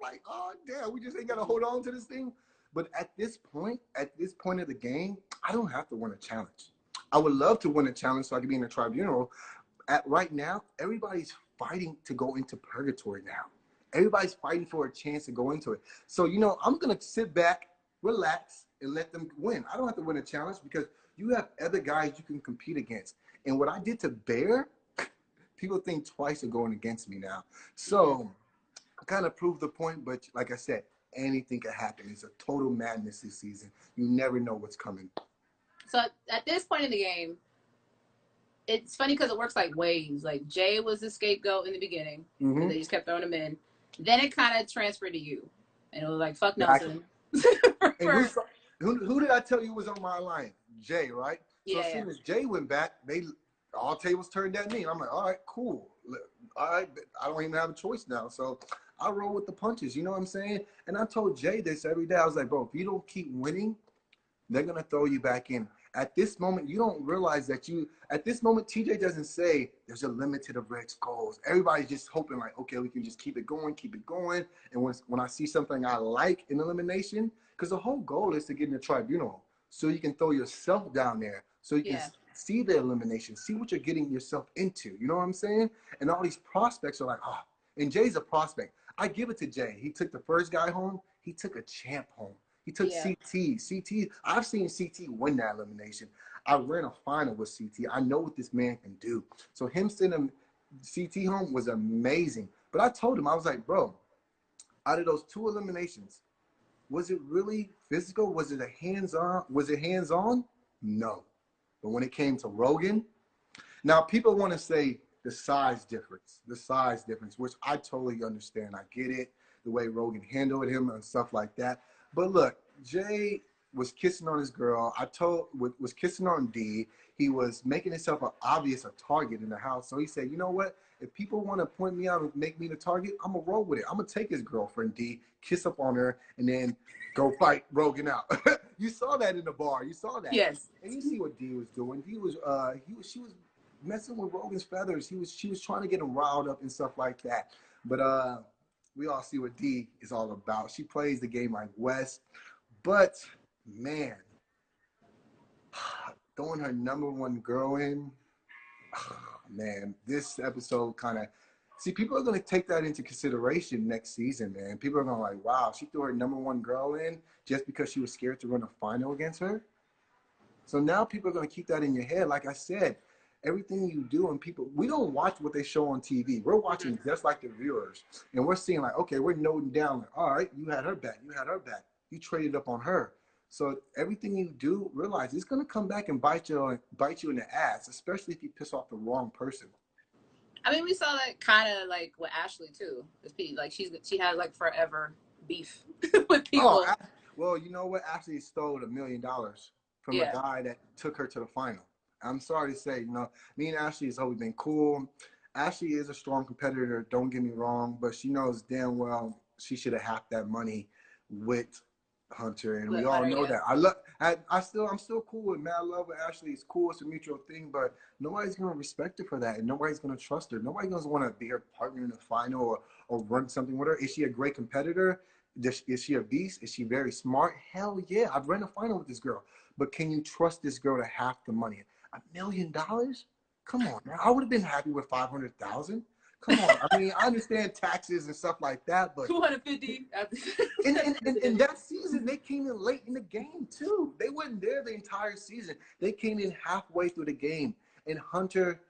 like, oh damn, we just ain't gotta hold on to this thing. But at this point of the game, I don't have to win a challenge. I would love to win a challenge so I could be in a tribunal. Right now, everybody's fighting to go into purgatory now. Everybody's fighting for a chance to go into it. So, you know, I'm going to sit back, relax, and let them win. I don't have to win a challenge because you have other guys you can compete against. And what I did to Bear, people think twice of going against me now. So I kind of proved the point, but like I said, anything can happen. It's a total madness this season. You never know what's coming. So at this point in the game, it's funny because it works like waves. Like Jay was the scapegoat in the beginning, and they just kept throwing him in. Then it kind of transferred to you, and it was like, fuck Nelson. And who did I tell you was on my line? Jay, right? So as soon as Jay went back, all tables turned at me. I'm like, all right, cool. All right, I don't even have a choice now. So I roll with the punches. You know what I'm saying? And I told Jay this every day. I was like, bro, if you don't keep winning, they're going to throw you back in. At this moment, you don't realize that at this moment, TJ doesn't say there's a limit to the Red's goals. Everybody's just hoping like, okay, we can just keep it going. And when I see something I like in elimination, because the whole goal is to get in the tribunal so you can throw yourself down there so you can see the elimination, see what you're getting yourself into. You know what I'm saying? And all these prospects are like, oh, and Jay's a prospect. I give it to Jay. He took the first guy home. He took a champ home. He took CT. I've seen CT win that elimination. I ran a final with CT. I know what this man can do. So him sending CT home was amazing. But I told him, I was like, bro, out of those 2 eliminations, was it really physical? Was it hands-on? No. But when it came to Rogan, now people want to say the size difference, which I totally understand. I get it, the way Rogan handled him and stuff like that. But look, Jay was kissing on his girl. Was kissing on D. He was making himself a target in the house. So he said, you know what? If people want to point me out and make me the target, I'm going to roll with it. I'm going to take his girlfriend, D, kiss up on her, and then go fight Rogan out. You saw that in the bar. You saw that. Yes. And you see what D was doing. She was messing with Rogan's feathers. She was trying to get him riled up and stuff like that. But we all see what D is all about. She plays the game like West. But, man, throwing her #1 girl in, man, this episode kind of, see, people are going to take that into consideration next season, man. People are going to like, wow, she threw her #1 girl in just because she was scared to run a final against her. So now people are going to keep that in your head. Like I said, everything you do, and people, we don't watch what they show on TV. We're watching just like the viewers. And we're seeing like, okay, we're noting down, like, all right, you had her back. You traded up on her. So everything you do, realize it's going to come back and bite you in the ass, especially if you piss off the wrong person. I mean, we saw that kind of like with Ashley too. Like she has like forever beef with people. Oh, well, you know what? Ashley stole $1 million from a guy that took her to the final. I'm sorry to say, you know, me and Ashley has always been cool. Ashley is a strong competitor, don't get me wrong, but she knows damn well she should have halved that money with Hunter, and we all know that. I'm still cool with Mad Love with Ashley. It's cool, it's a mutual thing, but nobody's gonna respect her for that, and nobody's gonna trust her. Nobody's gonna want to be her partner in the final or run something with her. Is she a great competitor? Is she a beast? Is she very smart? Hell yeah, I've run a final with this girl. But can you trust this girl to half the money? $1 million? Come on, man. I would have been happy with 500,000. Come on. I mean, I understand taxes and stuff like that, but 250. in that season, they came in late in the game too. They weren't there the entire season. They came in halfway through the game. And Hunter,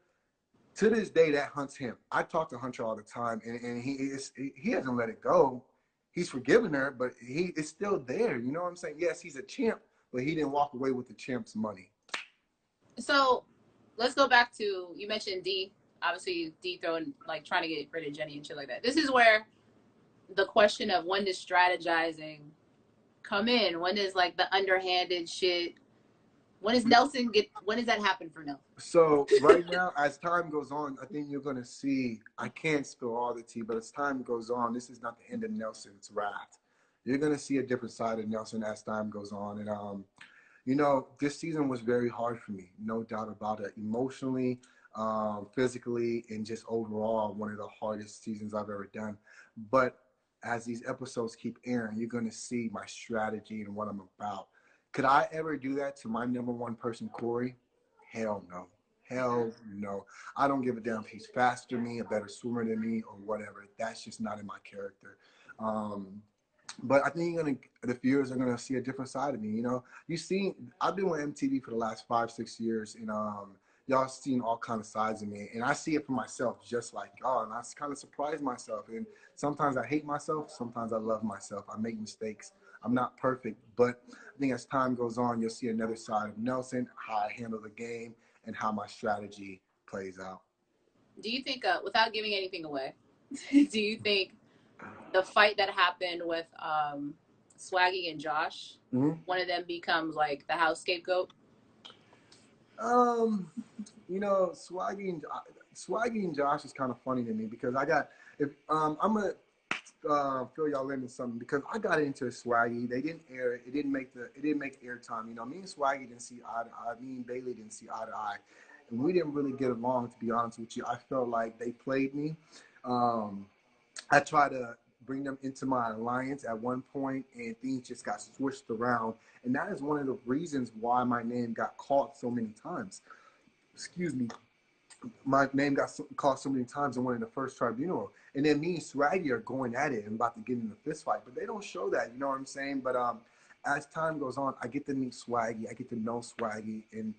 to this day, that hunts him. I talk to Hunter all the time, and he hasn't let it go. He's forgiven her, but he is still there. You know what I'm saying? Yes, he's a champ, but he didn't walk away with the champ's money. So let's go back to, you mentioned D. Obviously, D throwing, like, trying to get rid of Jenny and shit like that. This is where the question of when does strategizing come in? When does, like, the underhanded shit, when does that happen for Nelson? So right now, as time goes on, I think you're going to see, I can't spill all the tea, but as time goes on, this is not the end of Nelson's wrath. You're going to see a different side of Nelson as time goes on. And, you know, this season was very hard for me, no doubt about it. Emotionally, physically, and just overall, one of the hardest seasons I've ever done. But as these episodes keep airing, you're going to see my strategy and what I'm about. Could I ever do that to my number one person, Cory? Hell no. Hell no. I don't give a damn if he's faster than me, a better swimmer than me, or whatever. That's just not in my character. But I think the viewers are gonna see a different side of me. You know, I've been with MTV for the last 5-6 years, and y'all seen all kind of sides of me, and I see it for myself, just like y'all. And I kind of surprise myself. And sometimes I hate myself, sometimes I love myself. I make mistakes. I'm not perfect, but I think as time goes on, you'll see another side of Nelson, how I handle the game, and how my strategy plays out. Do you think, without giving anything away, do you think the fight that happened with Swaggy and Josh, one of them becomes like the house scapegoat? You know, Swaggy and Josh is kind of funny to me because I'm gonna fill y'all in with something because I got into Swaggy. They didn't air it. It didn't make airtime. You know, me and Swaggy didn't see eye to eye. Me and Bailey didn't see eye to eye, and we didn't really get along. To be honest with you, I felt like they played me. I tried to bring them into my alliance at one point, and things just got switched around. And that is one of the reasons why my name got called so many times. Excuse me. My name got called so many times in one of the first tribunal. And then me and Swaggy are going at it and about to get in a fist fight. But they don't show that, you know what I'm saying? But as time goes on, I get to meet Swaggy. I get to know Swaggy. And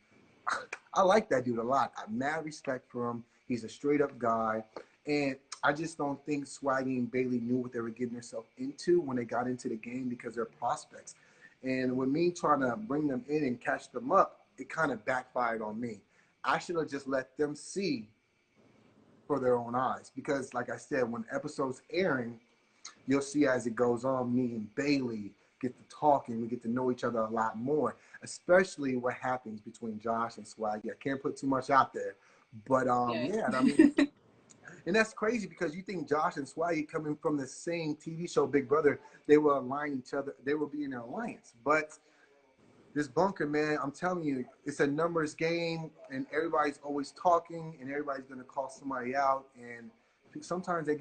I like that dude a lot. I have mad respect for him. He's a straight up guy. And I just don't think Swaggy and Bailey knew what they were getting themselves into when they got into the game because they're prospects. And with me trying to bring them in and catch them up, it kind of backfired on me. I should have just let them see for their own eyes. Because like I said, when episodes airing, you'll see as it goes on, me and Bailey get to talking. We get to know each other a lot more, especially what happens between Josh and Swaggy. I can't put too much out there. But yeah, I mean, and that's crazy because you think Josh and Swaggy coming from the same TV show, Big Brother, they will align each other. They will be in an alliance. But this bunker, man, I'm telling you, it's a numbers game, and everybody's always talking, and everybody's gonna call somebody out. And sometimes they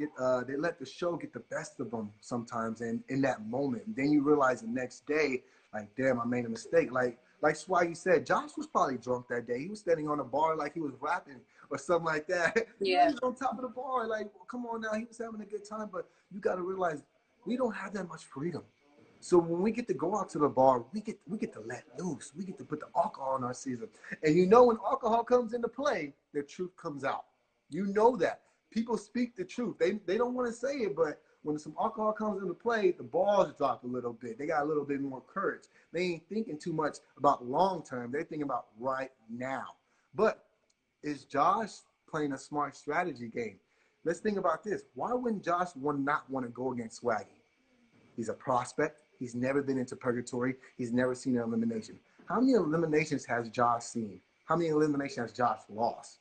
let the show get the best of them sometimes, and in that moment, then you realize the next day, like, damn, I made a mistake. Like Swaggy said, Josh was probably drunk that day. He was standing on the bar like he was rapping or something like that. Yeah. He was on top of the bar, like, come on now, he was having a good time. But you got to realize we don't have that much freedom. So when we get to go out to the bar, we get to let loose. We get to put the alcohol in our season. And you know when alcohol comes into play, the truth comes out. You know that. People speak the truth. They don't want to say it, but when some alcohol comes into play, the balls drop a little bit. They got a little bit more courage. They ain't thinking too much about long term. They're thinking about right now. But is Josh playing a smart strategy game? Let's think about this. Why wouldn't Josh not want to go against Swaggy? He's a prospect. He's never been into purgatory. He's never seen an elimination. How many eliminations has Josh seen? How many eliminations has Josh lost?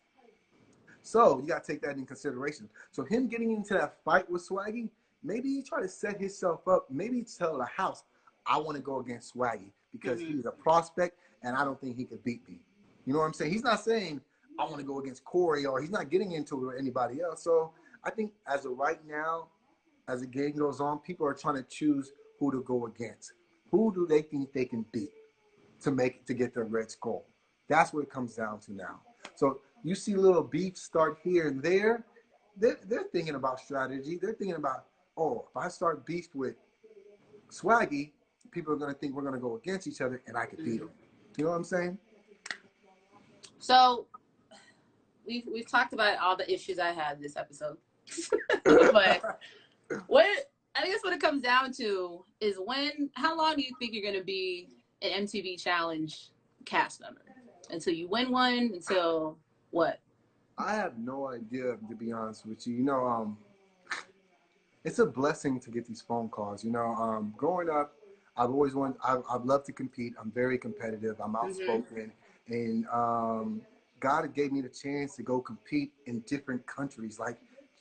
So you got to take that in consideration. So him getting into that fight with Swaggy, maybe he tried to set himself up. Maybe he tell the house, I want to go against Swaggy because he's a prospect and I don't think he could beat me. You know what I'm saying? He's not saying I want to go against Cory, or he's not getting into it with anybody else. So I think as of right now, as the game goes on, people are trying to choose who to go against. Who do they think they can beat to get their red skull? That's what it comes down to now. So you see little beefs start here and there. They're thinking about strategy. They're thinking about, oh, if I start beef with Swaggy, people are going to think we're going to go against each other and I could beat them. You know what I'm saying? So we've talked about all the issues I had this episode. But I guess what it comes down to is how long do you think you're going to be an MTV Challenge cast member? Until you win one? Until what? I have no idea, to be honest with you. You know, it's a blessing to get these phone calls. You know, growing up, I've always wanted, I've loved to compete. I'm very competitive. I'm outspoken. And God gave me the chance to go compete in different countries. Like,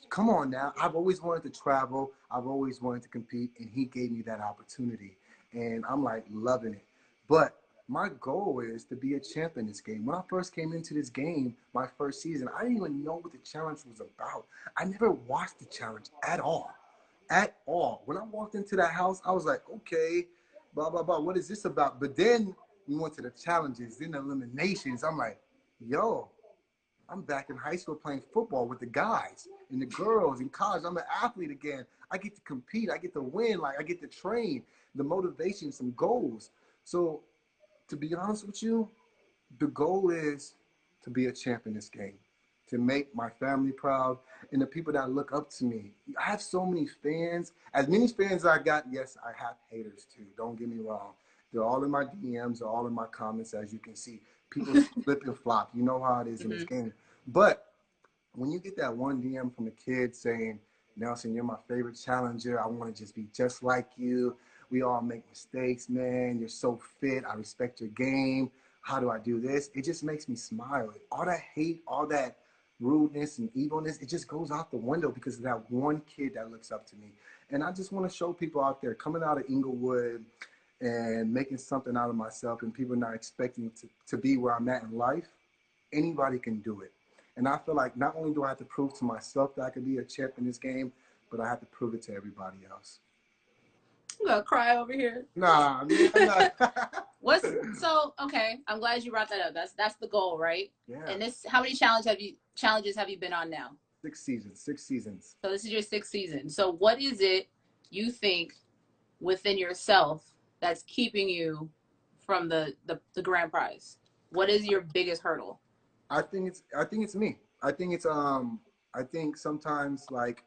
come on now. I've always wanted to travel. I've always wanted to compete. And he gave me that opportunity. And I'm like loving it. But my goal is to be a champ in this game. When I first came into this game, my first season, I didn't even know what the challenge was about. I never watched the challenge at all. at all. When I walked into that house, I was like, okay, blah, blah, blah. What is this about? But then we went to the challenges, then the eliminations. I'm like, yo, I'm back in high school playing football with the guys and the girls in college. I'm an athlete again. I get to compete. I get to win. Like, I get to train, the motivation, some goals. So to be honest with you, the goal is to be a champ in this game, to make my family proud and the people that look up to me. I have so many fans. As many fans as I got, yes, I have haters too. Don't get me wrong. They're all in my DMs, they're all in my comments, as you can see. People flip and flop. You know how it is in this game. But when you get that one DM from a kid saying, Nelson, you're my favorite challenger. I want to just be just like you. We all make mistakes, man. You're so fit. I respect your game. How do I do this? It just makes me smile. All that hate, all that rudeness and evilness, it just goes out the window because of that one kid that looks up to me. And I just want to show people out there coming out of Inglewood and making something out of myself and people not expecting to be where I'm at in life, anybody can do it. And I feel like not only do I have to prove to myself that I can be a champ in this game, but I have to prove it to everybody else. I'm gonna cry over here. Nah, man, Okay, I'm glad you brought that up. That's the goal, right? Yeah. And this, how many challenges have you been on now? 6 seasons. So this is your 6th season. So what is it you think within yourself that's keeping you from the grand prize? What is your biggest hurdle? I think it's me. I think sometimes, like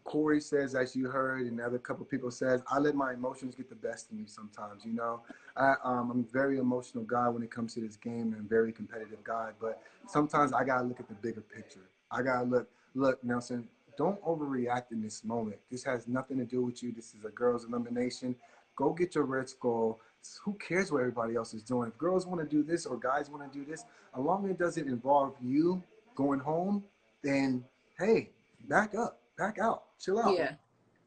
Cory says, as you heard, and other couple people says, I let my emotions get the best of me sometimes, you know. I'm a very emotional guy when it comes to this game, and a very competitive guy, but sometimes I gotta look at the bigger picture. I gotta look, Nelson, don't overreact in this moment. This has nothing to do with you. This is a girls' elimination. Go get your red skull. Who cares what everybody else is doing? If girls want to do this or guys want to do this, as long as it doesn't involve you going home, then hey, back up, back out, chill out. Yeah.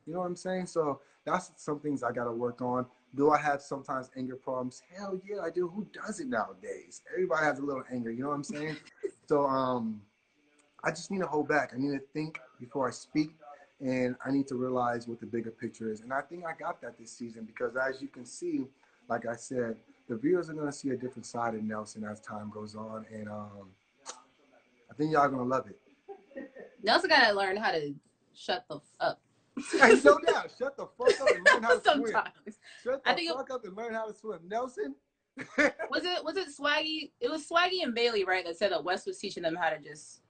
You know what I'm saying? So that's some things I got to work on. Do I have sometimes anger problems? Hell yeah, I do. Who doesn't nowadays? Everybody has a little anger. You know what I'm saying? So I just need to hold back. I need to think before I speak, and I need to realize what the bigger picture is. And I think I got that this season because, as you can see, like I said, the viewers are going to see a different side of Nelson as time goes on, and I think y'all going to love it. Nelson got to learn how to shut the up. Hey, no doubt. Shut the fuck up and learn how to swim. Shut the fuck up and learn how to swim. Nelson? Was it Swaggy? It was Swaggy and Bailey, right, that said that Wes was teaching them how to just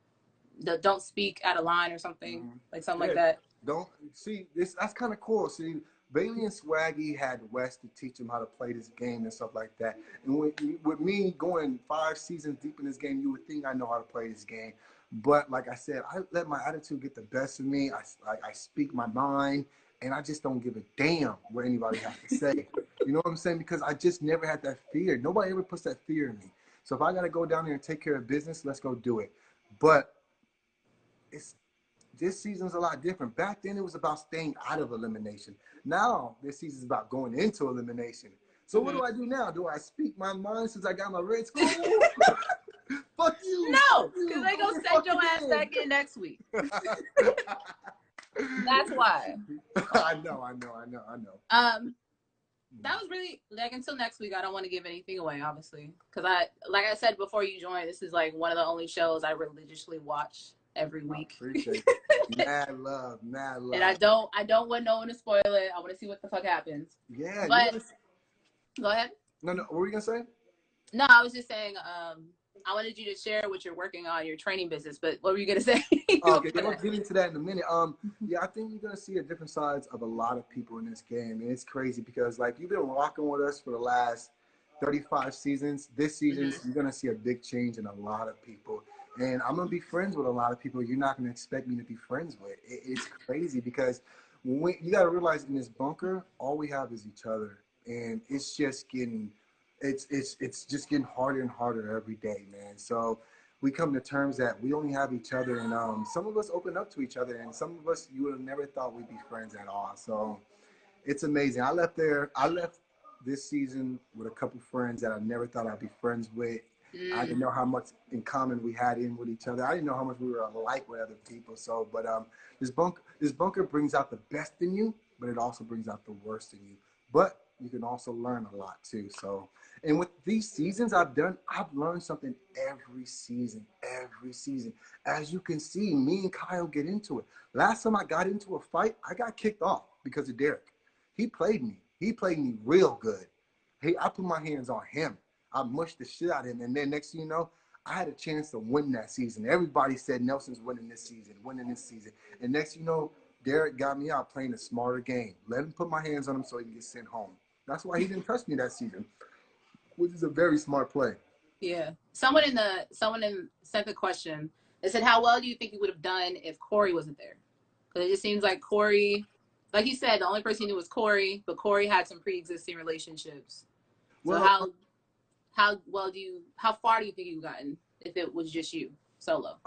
don't speak out of line or something, like something like that. Don't see this. That's kind of cool. See, Bailey and Swaggy had Wes to teach them how to play this game and stuff like that. And with me going 5 seasons deep in this game, you would think I know how to play this game. But like I said, I let my attitude get the best of me. I speak my mind, and I just don't give a damn what anybody has to say. You know what I'm saying? Because I just never had that fear. Nobody ever puts that fear in me. So if I got to go down there and take care of business, let's go do it. But this season's a lot different. Back then, it was about staying out of elimination. Now, this season's about going into elimination. So what do I do now? Do I speak my mind since I got my red skull? Fuck you. No, because they gonna send your ass back in next week. That's why. I know. That was really, like, until next week, I don't want to give anything away, obviously. Because like I said before you joined, this is like one of the only shows I religiously watch every week. I appreciate it. Mad love. And I don't want no one to spoil it. I want to see what the fuck happens. Yeah. But go ahead. No. What were you gonna say? No, I was just saying. I wanted you to share what you're working on, your training business. But what were you gonna say? Okay, we'll get into that in a minute. Yeah, I think you're gonna see a different sides of a lot of people in this game, and it's crazy because like you've been rocking with us for the last 35 seasons. This season, you're gonna see a big change in a lot of people. And I'm going to be friends with a lot of people you're not going to expect me to be friends with. It's crazy because you got to realize in this bunker, all we have is each other. And it's just getting, it's just getting harder and harder every day, man. So we come to terms that we only have each other. And some of us open up to each other. And some of us, you would have never thought we'd be friends at all. So it's amazing. I left this season with a couple friends that I never thought I'd be friends with. I didn't know how much in common we had in with each other. I didn't know how much we were alike with other people. So, but this bunker brings out the best in you, but it also brings out the worst in you. But you can also learn a lot too. So, and with these seasons I've done, I've learned something every season, every season. As you can see, me and Kyle get into it. Last time I got into a fight, I got kicked off because of Derek. He played me. He played me real good. I put my hands on him. I mushed the shit out of him. And then next thing you know, I had a chance to win that season. Everybody said Nelson's winning this season, winning this season. And next thing you know, Derek got me out playing a smarter game. Let him put my hands on him so he can get sent home. That's why he didn't trust me that season, which is a very smart play. Yeah. Someone sent the question. They said, how well do you think you would have done if Cory wasn't there? Because it just seems like Cory, like you said, the only person he knew was Cory, but Cory had some pre-existing relationships. So Well, how far do you think you've gotten if it was just you solo?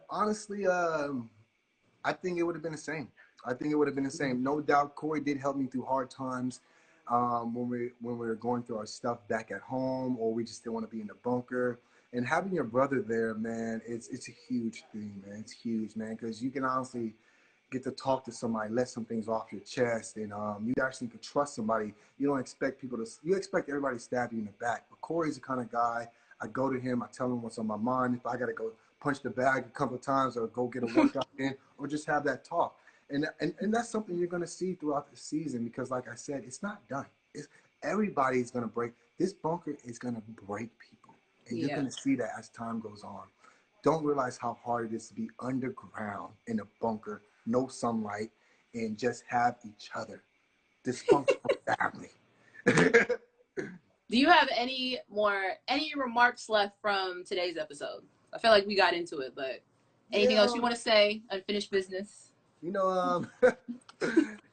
Honestly, I think it would have been the same. I think it would have been the same. No doubt, Cory did help me through hard times when we were going through our stuff back at home, or we just didn't want to be in the bunker. And having your brother there, man, it's a huge thing, man. It's huge, man, because you can honestly get to talk to somebody, let some things off your chest, and you actually can trust somebody. You don't expect you expect everybody to stab you in the back. But Cory's the kind of guy, I go to him, I tell him what's on my mind. If I got to go punch the bag a couple of times or go get a workout in, or just have that talk. And that's something you're going to see throughout the season, because like I said, it's not done. Everybody's going to break. This bunker is going to break people. And you're going to see that as time goes on. Don't realize how hard it is to be underground in a bunker, no sunlight, and just have each other. Dysfunctional family. Do you have any remarks left from today's episode? I feel like we got into it, but anything else you want to say? Unfinished business? You know,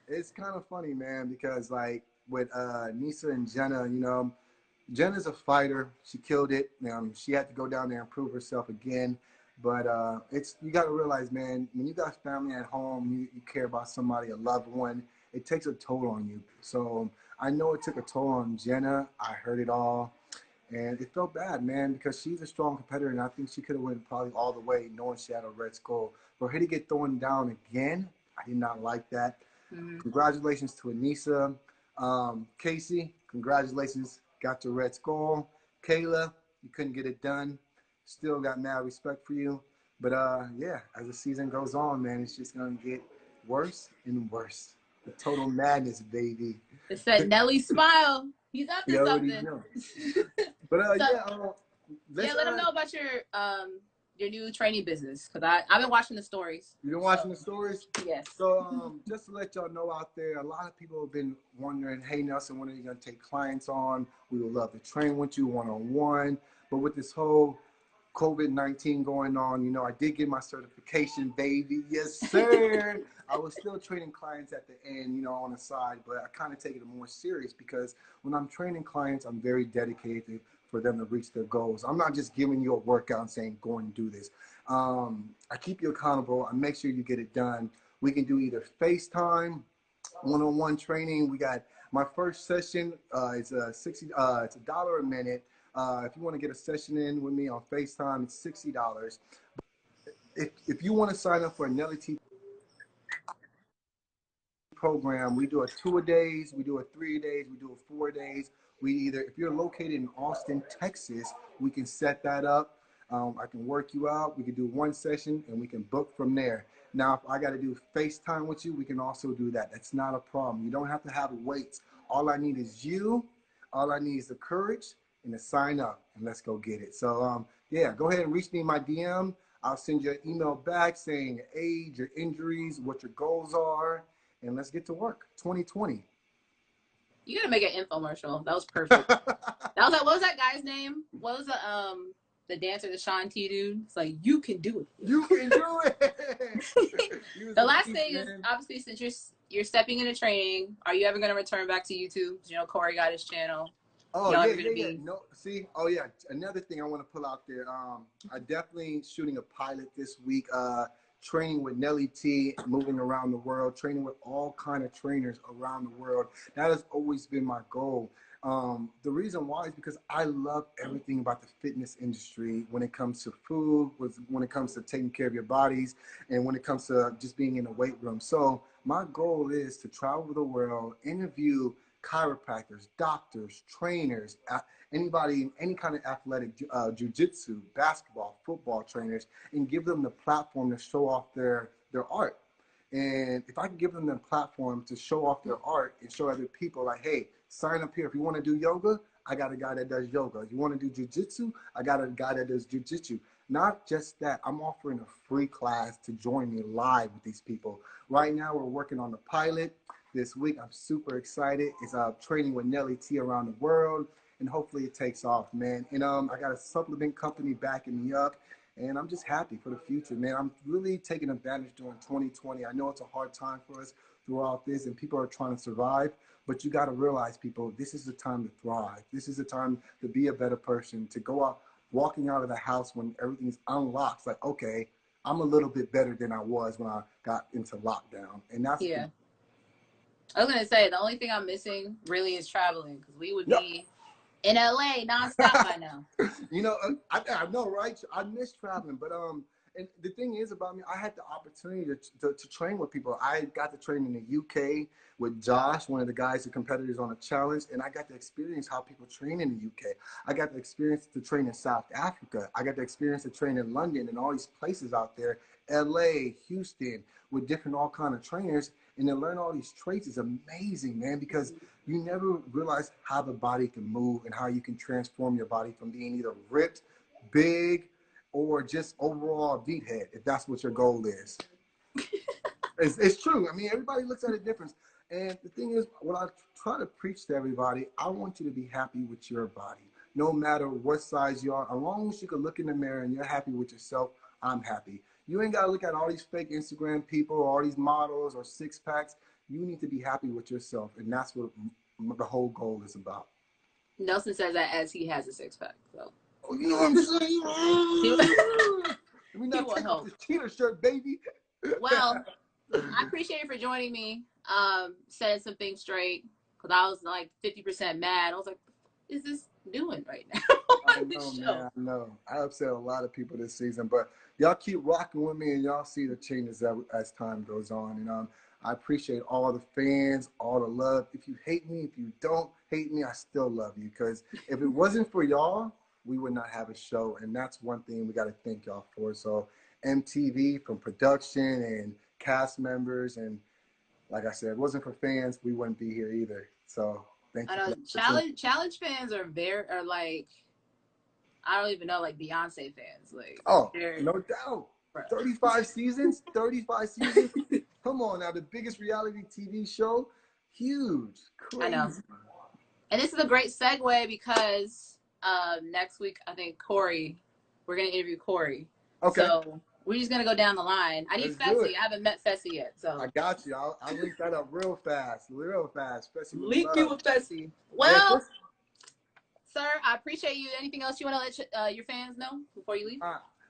it's kind of funny, man, because like with Nisa and Jenna, you know, Jenna's a fighter. She killed it. She had to go down there and prove herself again. But you got to realize, man, when you got family at home, you care about somebody, a loved one, it takes a toll on you. So I know it took a toll on Jenna. I heard it all. And it felt bad, man, because she's a strong competitor, and I think she could have went probably all the way knowing she had a red skull. For her to get thrown down again, I did not like that. Congratulations to Anissa. Casey, congratulations. Got your red skull. Kayla, you couldn't get it done. Still got mad respect for you. But yeah, as the season goes on, man, it's just going to get worse and worse. The total madness, baby. It's that Nelly smile. He's up to something. But let them know about your new training business, because I've been watching the stories. You've been watching the stories? Yes. So just to let y'all know out there, a lot of people have been wondering, hey, Nelson, when are you going to take clients on? We would love to train with you one-on-one. But with this whole COVID-19 going on, you know, I did get my certification, baby. Yes, sir. I was still training clients at the end, you know, on the side, but I kind of take it more serious, because when I'm training clients, I'm very dedicated for them to reach their goals. I'm not just giving you a workout and saying, go and do this. I keep you accountable. I make sure you get it done. We can do either FaceTime, one-on-one training. We got my first session. It's it's $1 a minute. If you want to get a session in with me on FaceTime, it's $60. If you want to sign up for a Nelly T program, we do a 2-a-days, we do a 3-a-days, we do a 4-days. If you're located in Austin, Texas, we can set that up. I can work you out. We can do one session and we can book from there. Now, if I got to do FaceTime with you, we can also do that. That's not a problem. You don't have to have weights. All I need is you. All I need is the courage and to sign up, and let's go get it. So, yeah, go ahead and reach me in my DM. I'll send you an email back saying your age, your injuries, what your goals are, and let's get to work. 2020. You gotta make an infomercial. That was perfect. That was like, what was that guy's name? What was the dancer, the Sean T dude? It's like, you can do it. You can do it. The last thing is, obviously, since you're stepping into training, are you ever gonna return back to YouTube? You know, Cory got his channel. Oh, yeah. No, see, oh yeah. Another thing I want to pull out there. I definitely shooting a pilot this week. Training with Nelly T, moving around the world, training with all kind of trainers around the world. That has always been my goal. The reason why is because I love everything about the fitness industry when it comes to food, when it comes to taking care of your bodies, and when it comes to just being in a weight room. So my goal is to travel the world, interview chiropractors, doctors, trainers, anybody, any kind of athletic, jiu-jitsu, basketball, football trainers, and give them the platform to show off their art. And if I can give them the platform to show off their art and show other people like, hey, sign up here. If you want to do yoga, I got a guy that does yoga. If you want to do jiu-jitsu, I got a guy that does jiu-jitsu. Not just that, I'm offering a free class to join me live with these people. Right now, we're working on the pilot. This week, I'm super excited. It's training with Nelly T around the world, and hopefully it takes off, man. And I got a supplement company backing me up, and I'm just happy for the future, man. I'm really taking advantage during 2020. I know it's a hard time for us throughout this, and people are trying to survive, but you got to realize, people, this is the time to thrive. This is the time to be a better person, to go out, walking out of the house when everything's unlocked. It's like, okay, I'm a little bit better than I was when I got into lockdown. And that's I was going to say, the only thing I'm missing really is traveling, because we would be in LA nonstop by now. You know, I know, right? I miss traveling, but and the thing is about me, I had the opportunity to train with people. I got to train in the UK with Josh, one of the guys, the competitors on a challenge, and I got to experience how people train in the UK. I got the experience to train in South Africa. I got the experience to train in London and all these places out there, LA, Houston, with different all kind of trainers. And to learn all these traits is amazing, man, because you never realize how the body can move and how you can transform your body from being either ripped, big, or just overall beat head, if that's what your goal is. It's true. I mean, everybody looks at it different. And the thing is, what I try to preach to everybody, I want you to be happy with your body. No matter what size you are, as long as you can look in the mirror and you're happy with yourself, I'm happy. You ain't got to look at all these fake Instagram people or all these models or six packs. You need to be happy with yourself. And that's what the whole goal is about. Nelson says that as he has a six pack. So. Oh, you know what I'm saying? Let me not take off this cheater shirt, baby. Well, I appreciate you for joining me, setting some things straight, because I was like 50% mad. I was like, what is this doing right now? I know, man, I know. I upset a lot of people this season, but y'all keep rocking with me, and y'all see the changes as time goes on. And I appreciate all the fans, all the love. If you hate me, if you don't hate me, I still love you, because if it wasn't for y'all, we would not have a show, and that's one thing we got to thank y'all for. So MTV, from production and cast members, and like I said, if it wasn't for fans, we wouldn't be here either. So thank you. I know challenge fans are like, I don't even know, like Beyonce fans. Like, oh, no doubt. 35 seasons. Come on now, the biggest reality TV show, huge, crazy. I know. And this is a great segue because next week, I think we're going to interview Cory. Okay. So we're just going to go down the line. I need Fessy. I haven't met Fessy yet. So I got you. I'll link that up real fast. Fessy, link you with Fessy. Well, sir, I appreciate you. Anything else you want to let your fans know before you leave?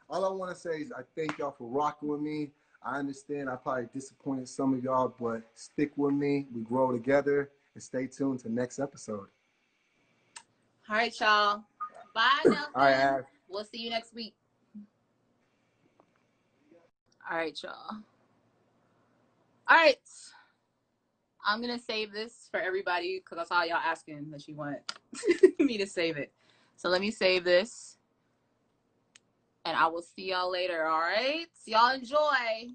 All I want to say is I thank y'all for rocking with me. I understand I probably disappointed some of y'all, but stick with me. We grow together, and stay tuned to next episode. All right, y'all. Bye, Nelson. All right, Ash. We'll see you next week. All right, y'all. All right. I'm going to save this for everybody because I saw y'all asking that you want me to save it. So let me save this. And I will see y'all later, all right? Y'all enjoy.